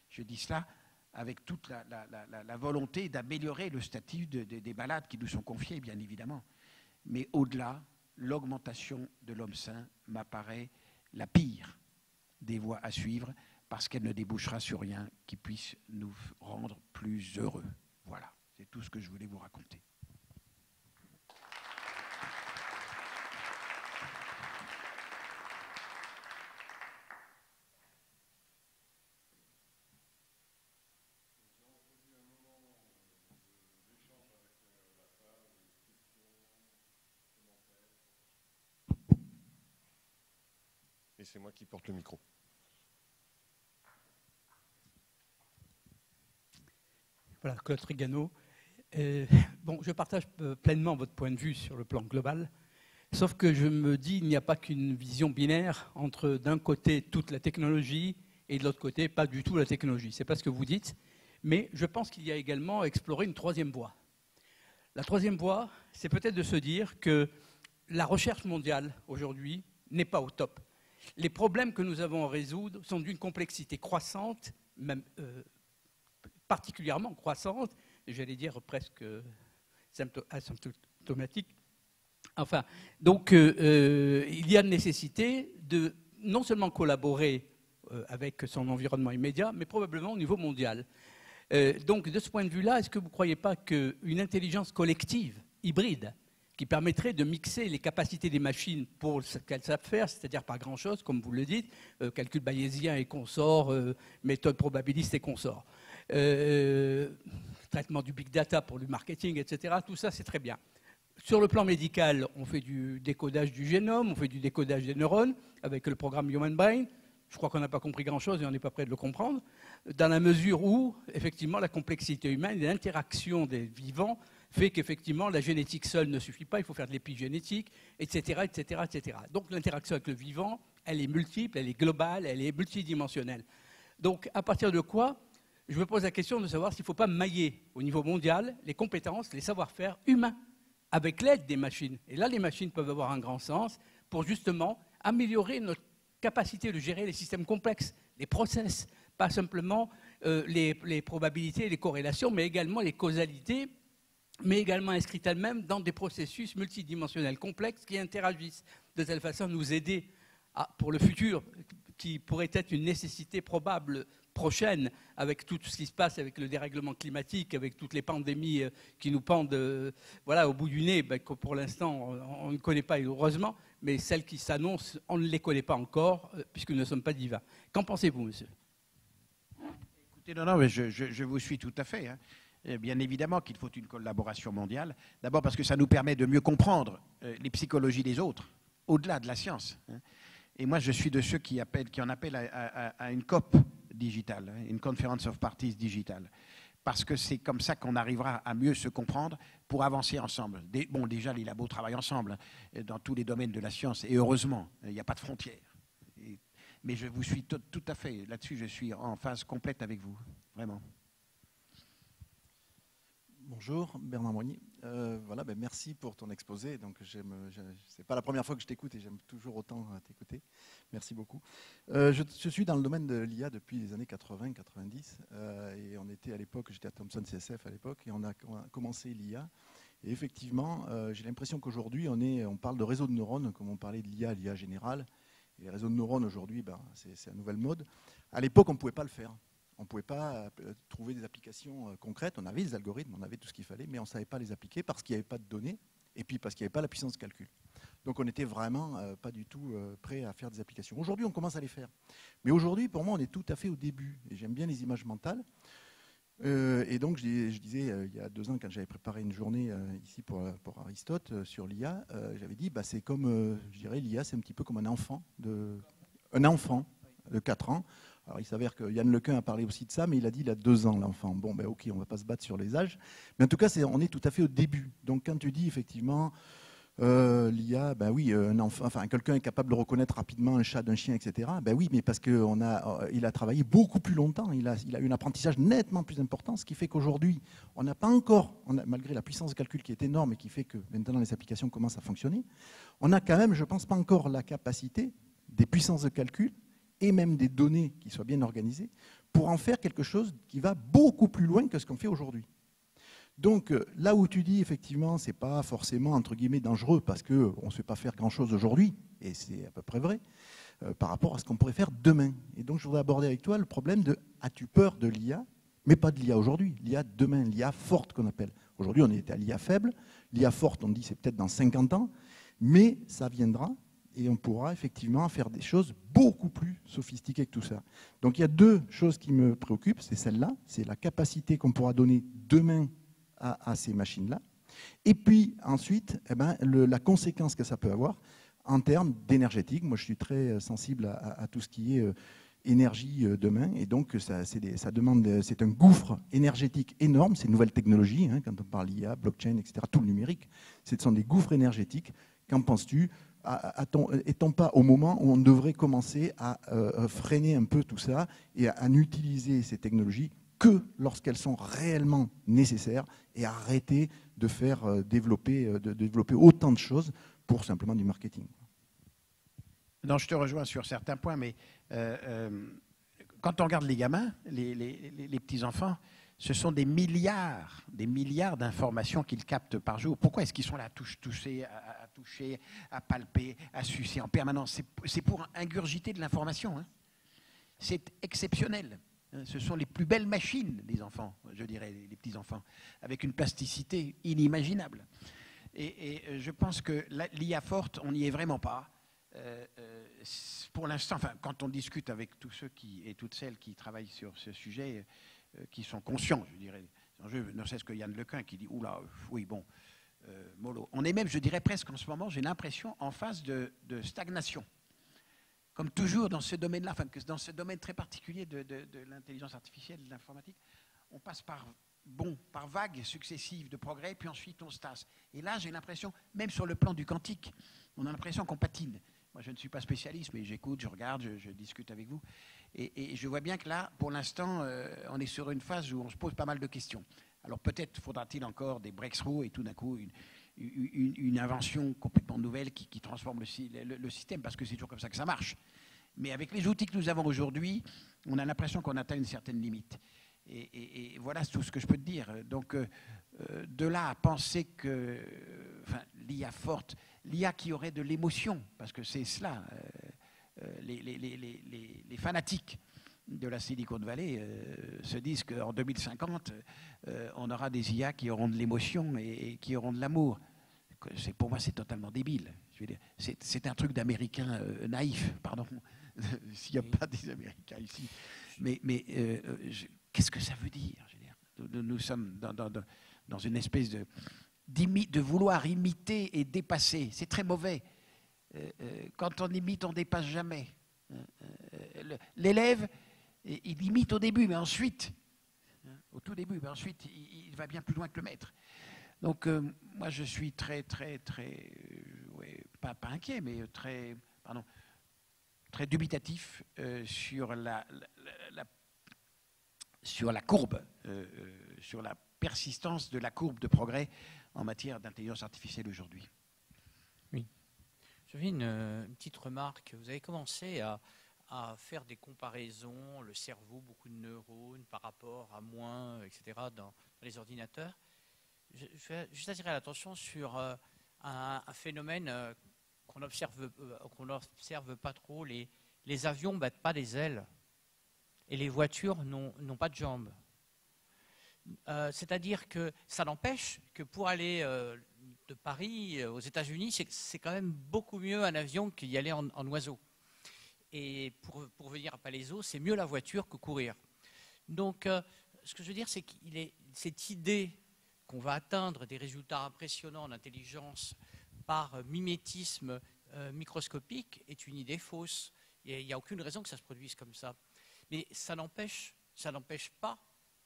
Je dis cela avec toute la volonté d'améliorer le statut des malades qui nous sont confiés, bien évidemment. Mais au-delà, l'augmentation de l'homme sain m'apparaît la pire des voies à suivre, parce qu'elle ne débouchera sur rien qui puisse nous rendre plus heureux. Voilà, c'est tout ce que je voulais vous raconter. Et c'est moi qui porte le micro. Voilà, Claude Trigano. Bon, je partage pleinement votre point de vue sur le plan global, sauf que je me dis il n'y a pas qu'une vision binaire entre d'un côté toute la technologie et de l'autre côté pas du tout la technologie. Ce n'est pas ce que vous dites, mais je pense qu'il y a également à explorer une troisième voie. La troisième voie, c'est peut-être de se dire que la recherche mondiale aujourd'hui n'est pas au top. Les problèmes que nous avons à résoudre sont d'une complexité croissante, même particulièrement croissante, j'allais dire presque asymptomatique. Enfin, donc il y a nécessité de non seulement collaborer avec son environnement immédiat, mais probablement au niveau mondial. Donc de ce point de vue-là, est-ce que vous ne croyez pas qu'une intelligence collective, hybride, qui permettrait de mixer les capacités des machines pour ce qu'elles savent faire, c'est-à-dire pas grand-chose, comme vous le dites, calcul bayésien et consorts, méthode probabiliste et consorts, traitement du big data pour le marketing, etc., tout ça, c'est très bien. Sur le plan médical, on fait du décodage du génome, on fait du décodage des neurones avec le programme Human Brain. Je crois qu'on n'a pas compris grand-chose et on n'est pas prêt de le comprendre, dans la mesure où, effectivement, la complexité humaine et l'interaction des vivants fait qu'effectivement, la génétique seule ne suffit pas, il faut faire de l'épigénétique, etc., etc., etc. Donc l'interaction avec le vivant, elle est multiple, elle est globale, elle est multidimensionnelle. Donc à partir de quoi, je me pose la question de savoir s'il ne faut pas mailler au niveau mondial les compétences, les savoir-faire humains, avec l'aide des machines. Et là, les machines peuvent avoir un grand sens pour justement améliorer notre capacité de gérer les systèmes complexes, les process, pas simplement les probabilités et les corrélations, mais également les causalités, mais également inscrites elles-mêmes dans des processus multidimensionnels complexes qui interagissent, de telle façon à nous aider pour le futur, qui pourrait être une nécessité probable prochaine, avec tout ce qui se passe avec le dérèglement climatique, avec toutes les pandémies qui nous pendent voilà, au bout du nez, que pour l'instant on ne connaît pas heureusement, mais celles qui s'annoncent, on ne les connaît pas encore, puisque nous ne sommes pas divins. Qu'en pensez-vous, monsieur ? Non, non, mais je vous suis tout à fait, hein. Bien évidemment qu'il faut une collaboration mondiale. D'abord parce que ça nous permet de mieux comprendre les psychologies des autres, au-delà de la science, hein. Et moi, je suis de ceux qui en appellent à une COP digitale, hein, une Conference of Parties digitale. Parce que c'est comme ça qu'on arrivera à mieux se comprendre pour avancer ensemble. Bon, déjà, les labos travaillent ensemble, hein, dans tous les domaines de la science, et heureusement, il n'y a pas de frontières. Mais je vous suis tout à fait, là-dessus, je suis en phase complète avec vous, vraiment. Bonjour, Bernard Moigny. Voilà, merci pour ton exposé. Donc, c'est pas la première fois que je t'écoute et j'aime toujours autant t'écouter. Merci beaucoup. Je suis dans le domaine de l'IA depuis les années 80-90 et on était à l'époque, j'étais à Thomson CSF à l'époque et on a commencé l'IA. Et effectivement, j'ai l'impression qu'aujourd'hui, on parle de réseaux de neurones, comme on parlait de l'IA générale. Et les réseaux de neurones aujourd'hui, c'est la nouvelle mode. À l'époque, on ne pouvait pas le faire. On ne pouvait pas trouver des applications concrètes. On avait des algorithmes, on avait tout ce qu'il fallait, mais on ne savait pas les appliquer parce qu'il n'y avait pas de données et puis parce qu'il n'y avait pas la puissance de calcul. Donc on n'était vraiment pas du tout prêt à faire des applications. Aujourd'hui, on commence à les faire. Mais aujourd'hui, pour moi, on est tout à fait au début. Et j'aime bien les images mentales. Et donc, je disais, il y a 2 ans, quand j'avais préparé une journée ici pour Aristote sur l'IA, j'avais dit, c'est comme, je dirais, l'IA, c'est un petit peu comme un enfant de 4 ans. Alors, il s'avère que Yann Lequin a parlé aussi de ça, mais il a dit il a 2 ans, l'enfant. Bon, ok, on ne va pas se battre sur les âges. Mais en tout cas, on est tout à fait au début. Donc, quand tu dis, effectivement, l'IA, oui, quelqu'un est capable de reconnaître rapidement un chat d'un chien, etc. Oui, mais parce qu'il a travaillé beaucoup plus longtemps. Il a eu un apprentissage nettement plus important, ce qui fait qu'aujourd'hui, on n'a pas encore, malgré la puissance de calcul qui est énorme et qui fait que maintenant les applications commencent à fonctionner, on n'a quand même, je pense, pas encore la capacité des puissances de calcul et même des données qui soient bien organisées, pour en faire quelque chose qui va beaucoup plus loin que ce qu'on fait aujourd'hui. Donc là où tu dis, effectivement, ce n'est pas forcément, entre guillemets, dangereux, parce qu'on ne sait pas faire grand-chose aujourd'hui, et c'est à peu près vrai, par rapport à ce qu'on pourrait faire demain. Et donc je voudrais aborder avec toi le problème de, as-tu peur de l'IA, mais pas de l'IA aujourd'hui, l'IA demain, l'IA forte qu'on appelle. Aujourd'hui, on est à l'IA faible, l'IA forte, on dit, c'est peut-être dans 50 ans, mais ça viendra, et on pourra effectivement faire des choses beaucoup plus sophistiquées que tout ça. Donc il y a 2 choses qui me préoccupent, c'est celle-là, c'est la capacité qu'on pourra donner demain à ces machines-là, et puis ensuite, la conséquence que ça peut avoir en termes d'énergétique. Moi, je suis très sensible à tout ce qui est énergie demain, et donc ça demande, c'est un gouffre énergétique énorme, ces nouvelles technologies, hein, quand on parle IA, blockchain, etc., tout le numérique, ce sont des gouffres énergétiques. Qu'en penses-tu? Est-on pas au moment où on devrait commencer à freiner un peu tout ça et à n'utiliser ces technologies que lorsqu'elles sont réellement nécessaires et arrêter de faire développer autant de choses pour simplement du marketing? Non, je te rejoins sur certains points, mais quand on regarde les gamins, les petits-enfants, ce sont des milliards d'informations qu'ils captent par jour. Pourquoi est-ce qu'ils sont là à toucher, à palper, à sucer en permanence? C'est pour ingurgiter de l'information, hein. C'est exceptionnel. Ce sont les plus belles machines, les enfants, je dirais, les petits-enfants, avec une plasticité inimaginable. Et je pense que l'IA forte, on n'y est vraiment pas. Pour l'instant, quand on discute avec tous ceux et toutes celles qui travaillent sur ce sujet, qui sont conscients, je dirais, ne serait-ce que Yann Lequin qui dit « Oula, oui, bon, mollo ». On est même, je dirais presque en ce moment, j'ai l'impression, en phase de stagnation. Comme toujours dans ce domaine-là, dans ce domaine très particulier de l'intelligence artificielle, de l'informatique, on passe par vagues successives de progrès, puis ensuite on se tasse. Et là, j'ai l'impression, même sur le plan du quantique, on a l'impression qu'on patine. Moi, je ne suis pas spécialiste, mais j'écoute, je regarde, je discute avec vous. Et je vois bien que là, pour l'instant, on est sur une phase où on se pose pas mal de questions. Alors peut-être faudra-t-il encore des breakthroughs et tout d'un coup une invention complètement nouvelle qui transforme le système, parce que c'est toujours comme ça que ça marche. Mais avec les outils que nous avons aujourd'hui, on a l'impression qu'on atteint une certaine limite. Et voilà tout ce que je peux te dire. Donc, de là à penser que l'IA forte, l'IA qui aurait de l'émotion, parce que c'est cela, les fanatiques de la Silicon Valley se disent qu'en 2050, on aura des IA qui auront de l'émotion et qui auront de l'amour. Pour moi, c'est totalement débile. Je veux dire, c'est un truc d'Américain naïf, pardon. s'il n'y a pas des Américains ici. Mais qu'est-ce que ça veut dire, je veux dire, nous sommes dans une espèce de vouloir imiter et dépasser. C'est très mauvais. Quand on imite, on ne dépasse jamais. L'élève, il imite au début, mais ensuite, au tout début, mais ensuite, il va bien plus loin que le maître. Donc, moi, je suis très, ouais, pas inquiet, mais très dubitatif sur la courbe, sur la persistance de la courbe de progrès en matière d'intelligence artificielle aujourd'hui. Oui. J'avais une petite remarque. Vous avez commencé à faire des comparaisons, le cerveau, beaucoup de neurones par rapport à moins, etc., dans les ordinateurs. Je vais juste attirer l'attention sur un phénomène qu'on n'observe pas trop. Les avions ne battent pas des ailes et les voitures n'ont pas de jambes. C'est-à-dire que ça n'empêche que pour aller de Paris aux États-Unis, c'est quand même beaucoup mieux un avion qu'y aller en oiseau. Et pour venir à Palaiseau, c'est mieux la voiture que courir. Donc, ce que je veux dire, c'est qu'il est cette idée qu'on va atteindre des résultats impressionnants en intelligence par mimétisme microscopique est une idée fausse. Il n'y a aucune raison que ça se produise comme ça. Mais ça n'empêche pas,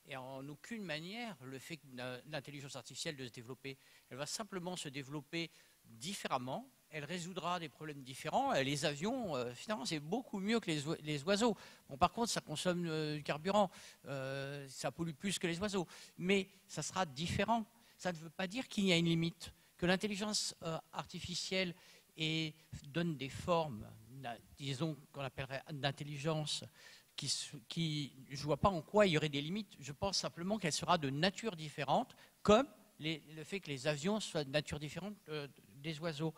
et en aucune manière, le fait de l'intelligence artificielle de se développer. Elle va simplement se développer différemment. Elle résoudra des problèmes différents. Les avions, finalement, c'est beaucoup mieux que les oiseaux. Bon, par contre, ça consomme du carburant, ça pollue plus que les oiseaux. Mais ça sera différent. Ça ne veut pas dire qu'il y a une limite, que l'intelligence artificielle donne des formes, disons, qu'on appellerait d'intelligence, qui je ne vois pas en quoi il y aurait des limites. Je pense simplement qu'elle sera de nature différente, comme le fait que les avions soient de nature différente des oiseaux.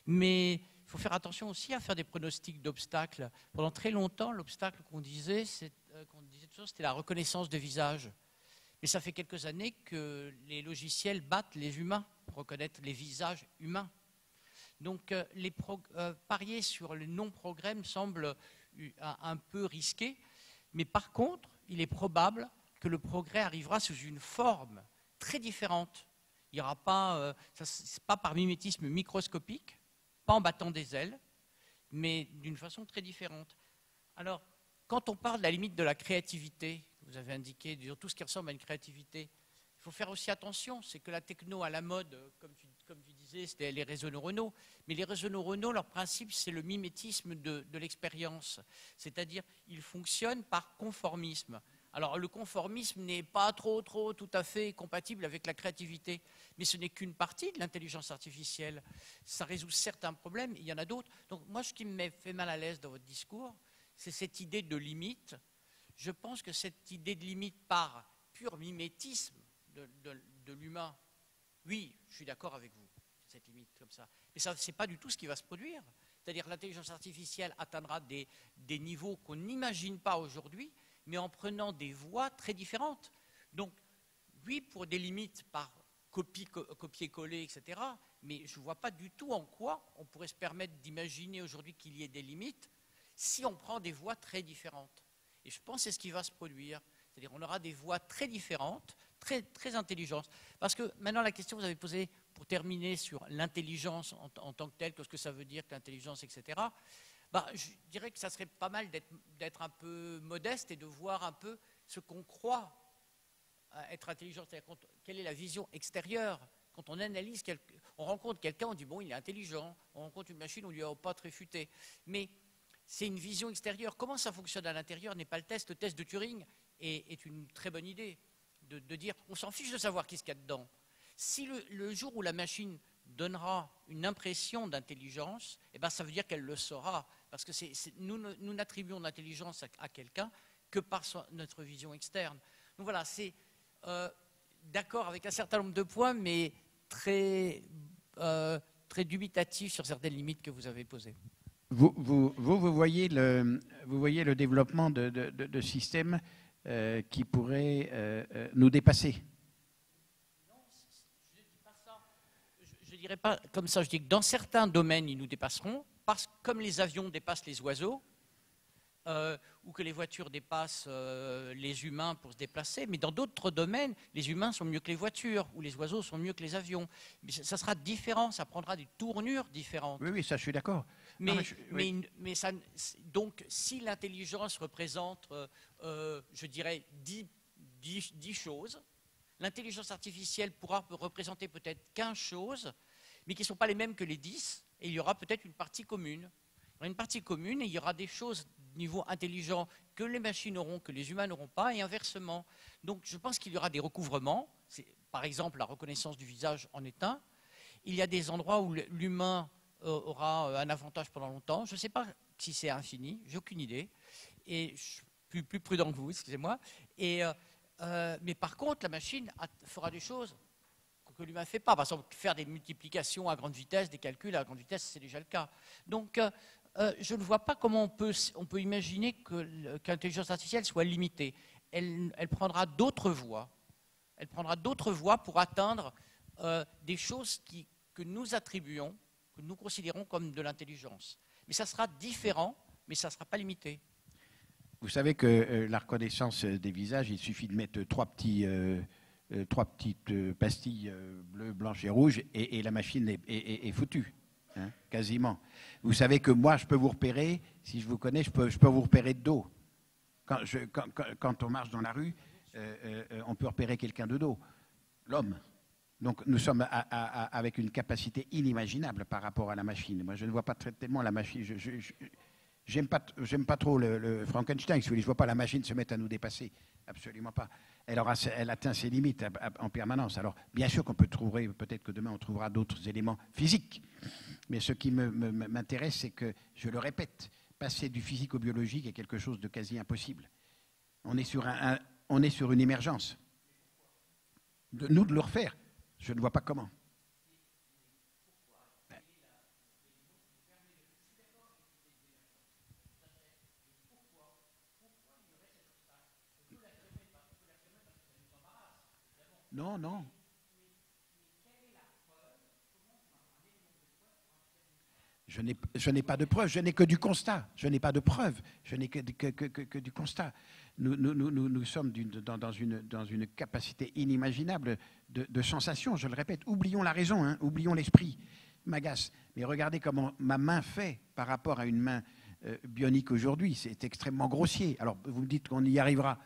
Mais il faut faire attention aussi à faire des pronostics d'obstacles. Pendant très longtemps, l'obstacle qu'on disait, c'était la reconnaissance de visage. Mais ça fait quelques années que les logiciels battent les humains pour reconnaître les visages humains. Donc, parier sur le non-progrès me semble un peu risqué. Mais par contre, il est probable que le progrès arrivera sous une forme très différente. Il n'y aura pas, c'est pas par mimétisme microscopique, pas en battant des ailes, mais d'une façon très différente. Alors, quand on parle de la limite de la créativité, vous avez indiqué, tout ce qui ressemble à une créativité, il faut faire aussi attention, c'est que la techno à la mode, comme tu disais, c'était les réseaux neuronaux, mais les réseaux neuronaux, leur principe, c'est le mimétisme de l'expérience, c'est-à-dire ils fonctionnent par conformisme. Alors le conformisme n'est pas tout à fait compatible avec la créativité, mais ce n'est qu'une partie de l'intelligence artificielle. Ça résout certains problèmes, il y en a d'autres. Donc moi, ce qui me fait mal à l'aise dans votre discours, c'est cette idée de limite. Je pense que cette idée de limite par pur mimétisme de l'humain, oui, je suis d'accord avec vous, cette limite comme ça. Mais ce n'est pas du tout ce qui va se produire. C'est-à-dire que l'intelligence artificielle atteindra des niveaux qu'on n'imagine pas aujourd'hui, mais en prenant des voies très différentes. Donc, oui, pour des limites par copier-coller, etc., mais je ne vois pas du tout en quoi on pourrait se permettre d'imaginer aujourd'hui qu'il y ait des limites si on prend des voies très différentes. Et je pense que c'est ce qui va se produire. C'est-à-dire qu'on aura des voies très différentes, très, très intelligentes. Parce que maintenant, la question que vous avez posée, pour terminer sur l'intelligence en tant que telle, qu'est-ce que ça veut dire que l'intelligence, etc., je dirais que ça serait pas mal d'être un peu modeste et de voir un peu ce qu'on croit être intelligent. C'est-à-dire quelle est la vision extérieure. Quand on analyse, on rencontre quelqu'un, on dit bon, il est intelligent. On rencontre une machine, on lui a pas réfuté. Mais c'est une vision extérieure. Comment ça fonctionne à l'intérieur n'est pas le test. Le test de Turing est une très bonne idée de dire on s'en fiche de savoir qu'est-ce qu'il y a dedans. Si le jour où la machine donnera une impression d'intelligence, eh ben, ça veut dire qu'elle le saura. Parce que nous n'attribuons d'intelligence à quelqu'un que par notre vision externe. Donc voilà, c'est d'accord avec un certain nombre de points, mais très dubitatif sur certaines limites que vous avez posées. Vous voyez le développement de systèmes qui pourraient nous dépasser. Non, je ne dis pas ça. Je ne dirais pas comme ça. Je dis que dans certains domaines, ils nous dépasseront, parce que comme les avions dépassent les oiseaux, ou que les voitures dépassent les humains pour se déplacer, mais dans d'autres domaines, les humains sont mieux que les voitures, ou les oiseaux sont mieux que les avions. Mais ça sera différent, ça prendra des tournures différentes. Oui, oui, ça, je suis d'accord. Mais, Non, mais mais ça, donc, si l'intelligence représente, je dirais, 10 choses, l'intelligence artificielle pourra représenter peut-être 15 choses, mais qui ne sont pas les mêmes que les 10, et il y aura peut-être une partie commune. Il y aura une partie commune, et il y aura des choses de niveau intelligent que les machines auront, que les humains n'auront pas, et inversement. Donc, je pense qu'il y aura des recouvrements. Par exemple, la reconnaissance du visage en est un. Il y a des endroits où l'humain aura un avantage pendant longtemps. Je ne sais pas si c'est infini, j'ai aucune idée. Et je suis plus prudent que vous, excusez-moi. Mais par contre, la machine fera des choses que l'humain ne fait pas. Par exemple, faire des multiplications à grande vitesse, des calculs à grande vitesse, c'est déjà le cas. Donc, je ne vois pas comment on peut imaginer que l'intelligence artificielle soit limitée. Elle prendra d'autres voies. Elle prendra d'autres voies pour atteindre des choses que nous attribuons, que nous considérons comme de l'intelligence. Mais ça sera différent, mais ça ne sera pas limité. vous savez que la reconnaissance des visages, il suffit de mettre trois petites pastilles bleues, blanches et rouges et la machine est foutue, hein, quasiment. Vous savez que moi, je peux vous repérer, si je vous connais, je peux vous repérer de dos. Quand on marche dans la rue, on peut repérer quelqu'un de dos, l'homme. Donc nous sommes avec une capacité inimaginable par rapport à la machine. Moi, je ne vois pas tellement la machine. J'aime pas trop le Frankenstein, si vous voulez. Je ne vois pas la machine se mettre à nous dépasser. Absolument pas. Elle atteint ses limites en permanence. Alors, bien sûr qu'on peut trouver, peut-être que demain on trouvera d'autres éléments physiques. Mais ce qui m'intéresse, c'est que, je le répète, passer du physique au biologique est quelque chose de quasi impossible. On est sur une émergence. De le refaire. Je ne vois pas comment. Non, non. Je n'ai pas de preuve, je n'ai que du constat. Je n'ai pas de preuve, je n'ai que du constat. Nous sommes dans une capacité inimaginable de sensation, je le répète. Oublions la raison, hein, oublions l'esprit. M'agace. Mais regardez comment ma main fait par rapport à une main bionique aujourd'hui. C'est extrêmement grossier. Alors, vous me dites qu'on y arrivera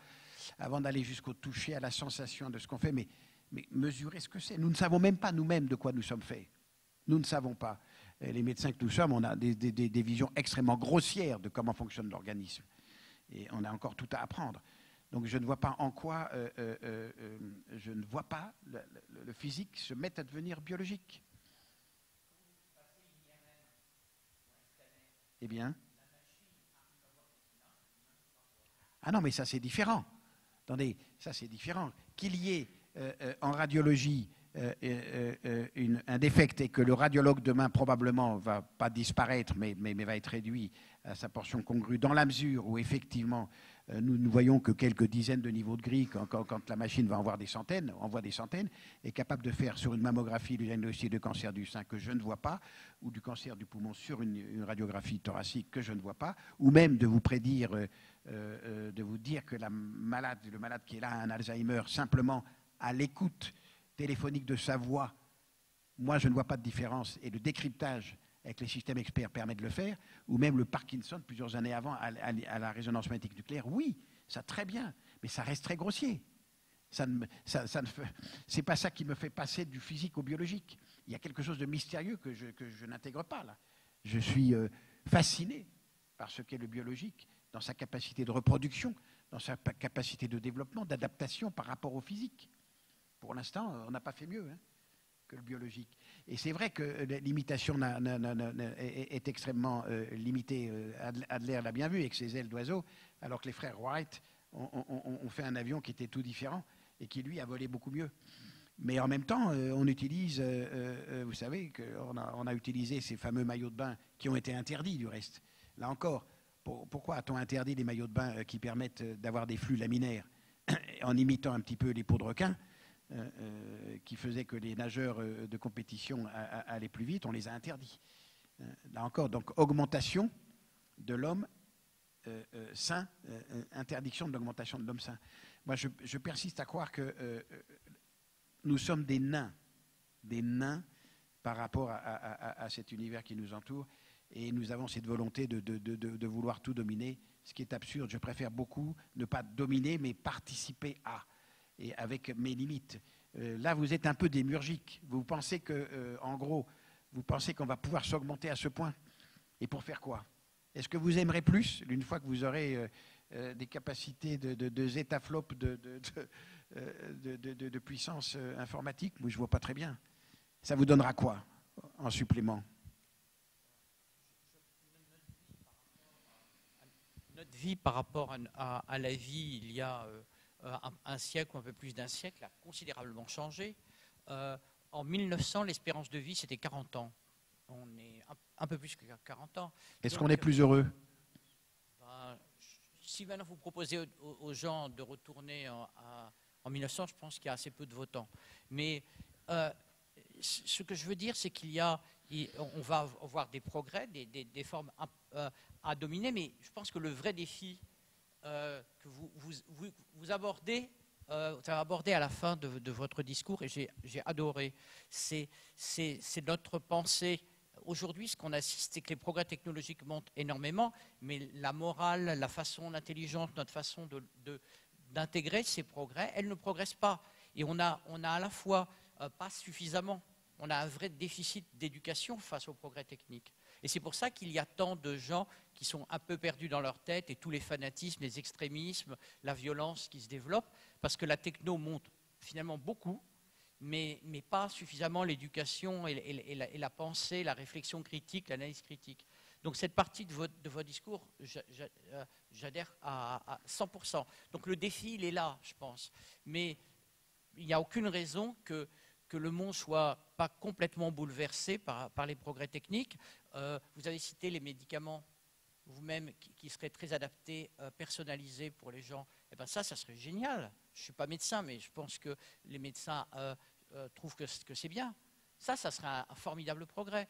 avant d'aller jusqu'au toucher, à la sensation de ce qu'on fait, mais mesurer ce que c'est. Nous ne savons même pas nous-mêmes de quoi nous sommes faits. Nous ne savons pas. Les médecins que nous sommes, on a des visions extrêmement grossières de comment fonctionne l'organisme. Et on a encore tout à apprendre. Donc je ne vois pas en quoi, je ne vois pas le physique se mettre à devenir biologique. Eh bien. Ah non, mais ça c'est différent. Attendez, ça c'est différent. Qu'il y ait en radiologie un défect et que le radiologue demain probablement va pas disparaître mais va être réduit à sa portion congrue dans la mesure où effectivement nous ne voyons que quelques dizaines de niveaux de gris quand la machine va en voir des centaines, est capable de faire sur une mammographie le diagnostic de cancer du sein que je ne vois pas, ou du cancer du poumon sur une radiographie thoracique que je ne vois pas, ou même de vous prédire, de vous dire que le malade qui est là a un Alzheimer simplement à l'écoute téléphonique de sa voix. Moi, je ne vois pas de différence. Et le décryptage avec les systèmes experts permet de le faire. Ou même le Parkinson, plusieurs années avant, à la résonance magnétique nucléaire. Oui, ça très bien. Mais ça reste très grossier. C'est pas ça qui me fait passer du physique au biologique. Il y a quelque chose de mystérieux que je n'intègre pas là. Je suis fasciné par ce qu'est le biologique, dans sa capacité de reproduction, dans sa capacité de développement, d'adaptation par rapport au physique. Pour l'instant, on n'a pas fait mieux que le biologique. Et c'est vrai que l'imitation est extrêmement limitée. Adler l'a bien vu avec ses ailes d'oiseau, alors que les frères Wright ont fait un avion qui était tout différent et qui, lui, a volé beaucoup mieux. Mais en même temps, on utilise, vous savez, on a utilisé ces fameux maillots de bain qui ont été interdits, du reste. Là encore, pourquoi a-t-on interdit les maillots de bain qui permettent d'avoir des flux laminaires en imitant un petit peu les peaux de requin qui faisait que les nageurs de compétition allaient plus vite, on les a interdits. Là encore, donc augmentation de l'homme sain, interdiction de l'augmentation de l'homme sain. Moi, je persiste à croire que nous sommes des nains par rapport à cet univers qui nous entoure, et nous avons cette volonté de vouloir tout dominer, ce qui est absurde. Je préfère beaucoup ne pas dominer, mais participer à, et avec mes limites. Là, vous êtes un peu démiurgique. Vous pensez que, en gros, vous pensez qu'on va pouvoir s'augmenter à ce point? Et pour faire quoi? Est-ce que vous aimerez plus, une fois que vous aurez des capacités de zétaflop, de puissance informatique? Moi, je ne vois pas très bien. Ça vous donnera quoi en supplément? Notre vie par rapport à la vie il y a un siècle ou un peu plus d'un siècle a considérablement changé. En 1900, l'espérance de vie, c'était 40 ans. On est un peu plus que 40 ans. Est-ce qu'on est plus heureux? Si maintenant vous proposez aux gens de retourner en 1900, je pense qu'il y a assez peu de votants. Mais ce que je veux dire, c'est on va avoir des progrès, des formes à dominer, mais je pense que le vrai défi que vous abordez, vous avez abordé à la fin de votre discours, et j'ai adoré, c'est notre pensée. Aujourd'hui, ce qu'on assiste, c'est que les progrès technologiques montent énormément, mais la morale, la façon, l'intelligence, notre façon d'intégrer ces progrès, elle ne progresse pas. Et on a à la fois pas suffisamment, on a un vrai déficit d'éducation face aux progrès techniques. Et c'est pour ça qu'il y a tant de gens qui sont un peu perdus dans leur tête, et tous les fanatismes, les extrémismes, la violence qui se développe, parce que la techno monte finalement beaucoup, mais pas suffisamment l'éducation et la pensée, la réflexion critique, l'analyse critique. Donc cette partie de votre discours, j'adhère à 100%. Donc le défi, il est là, je pense. Mais il n'y a aucune raison que le monde ne soit pas complètement bouleversé par les progrès techniques. Vous avez cité les médicaments vous-même qui seraient très adaptés, personnalisés pour les gens. Eh bien ça serait génial. Je ne suis pas médecin, mais je pense que les médecins trouvent que c'est bien. Ça serait un formidable progrès.